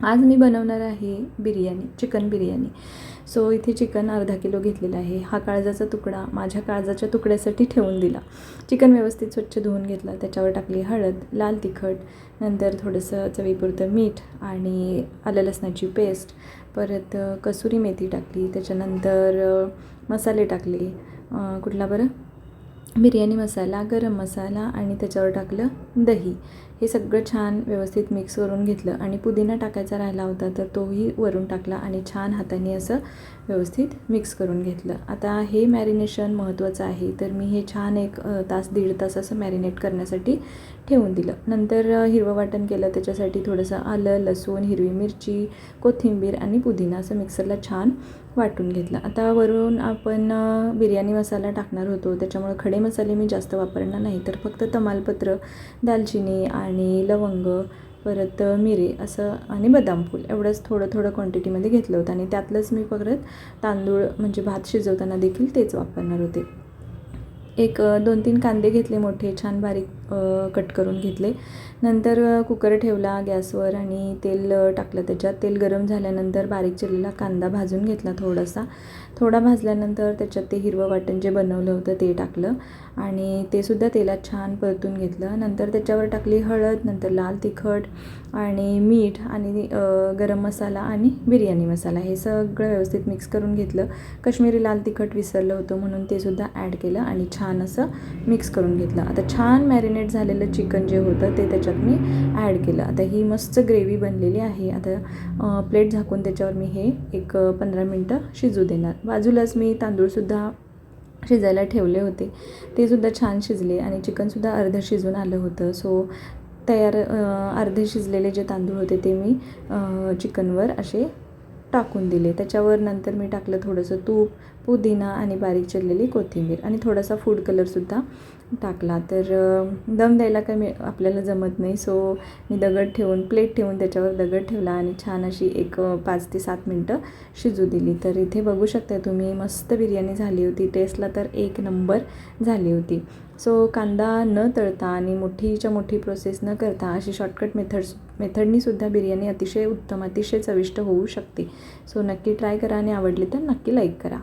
आज मी बनवणार आहे बिर्याणी, चिकन बिर्याणी. सो इथे चिकन अर्धा किलो घेतलेलं आहे. हा काळजाचा तुकडा माझ्या काळजाच्या तुकड्यासाठी ठेवून दिला. चिकन व्यवस्थित स्वच्छ धुवून घेतलं. त्याच्यावर टाकली हळद, लाल तिखट, नंतर थोडंसं चवीपुरतं मीठ आणि आलं लसणाची पेस्ट, परत कसुरी मेथी टाकली. त्याच्यानंतर मसाले टाकले. कुठला बरं, बिर्याणी मसाला, गरम मसाला आणि त्याच्यावर टाकलं दही. हे सगळं छान व्यवस्थित मिक्स करून घेतलं आणि पुदिना टाकायचा राहिला होता तर तोही वरून टाकला आणि छान हाताने असं व्यवस्थित मिक्स करून घेतलं. आता हे मॅरिनेशन महत्त्वाचं आहे, तर मी हे छान एक तास दीड तास असं मॅरिनेट करण्यासाठी ठेवून दिलं. नंतर हिरवं वाटण केलं. त्याच्यासाठी थोडंसं आलं, लसूण, हिरवी मिरची, कोथिंबीर आणि पुदिना असं मिक्सरला छान वाटून घेतलं. आता वरून आपण बिर्याणी मसाला टाकणार होतो, त्याच्यामुळे खडे मसाले मी जास्त वापरणार नाही, तर फक्त तमालपत्र, दालचिनी आणि लवंग, परत मिरे असं आणि बदाम फूल एवढंच थोडं थोडं क्वांटिटीमध्ये घेतलं होतं. आणि त्यातलंच मी परत तांदूळ म्हणजे भात शिजवताना देखील तेच वापरणार होते. एक 2-3 कांदे घेतले मोठे, छान बारीक कट करून घेतले. नंतर कुकर ठेवला गॅसवर आणि तेल टाकलं. त्याच्यात तेल गरम झाल्यानंतर बारीक चिरलेला कांदा भाजून घेतला. थोडा भाजल्यानंतर त्याच्यात ते हिरवं वाटण जे बनवलं होतं ते टाकलं आणि ते सुद्धा तेलात छान परतून घेतलं. नंतर त्याच्यावर टाकली हळद, नंतर लाल तिखट आणि मीठ आणि गरम मसाला आणि बिर्याणी मसाला. हे सगळं व्यवस्थित मिक्स करून घेतलं. काश्मीरी लाल तिखट विसरलं होतं म्हणून ते सुद्धा ॲड केलं आणि छान असं मिक्स करून घेतलं. आता छान मॅरिनेट झालेलं चिकन जे होतं ते त्याच्यात मी ॲड केलं. आता ही मस्त ग्रेव्ही बनलेली आहे. आता प्लेट झाकून त्याच्यावर मी हे एक 15 मिनटं शिजू देणार. बाजूलाच मी तांदूळसुद्धा शिजायला ठेवले होते, ते सुद्धा छान शिजले आणि चिकनसुद्धा अर्धं शिजून आलं होतं. सो तयार अर्धे शिजलेले जे तांदूळ होते ते मी चिकनवर असे टाकून दिले. त्याच्यावर नंतर मी टाकलं थोडंसं तूप, पुदिना आणि बारीक चिरलेली कोथिंबीर आणि थोडासा फूड कलरसुद्धा टाकला. तर दम द्यायला काही आपल्याला जमत नाही, सो मी प्लेट ठेवून त्याच्यावर दगड ठेवला आणि छान अशी एक 5 ते 7 मिनटं शिजू दिली. तर इथे बघू शकता तुम्ही, मस्त बिर्याणी झाली होती. टेस्टला तर एक नंबर झाली होती. सो कांदा न तळता आणि मोठीच्या मोठी प्रोसेस न करता अशी शॉर्टकट मेथडनीसुद्धा बिर्याणी अतिशय उत्तम, अतिशय चविष्ट होऊ शकते. सो नक्की ट्राय करा आणि आवडली तर नक्की लाईक करा.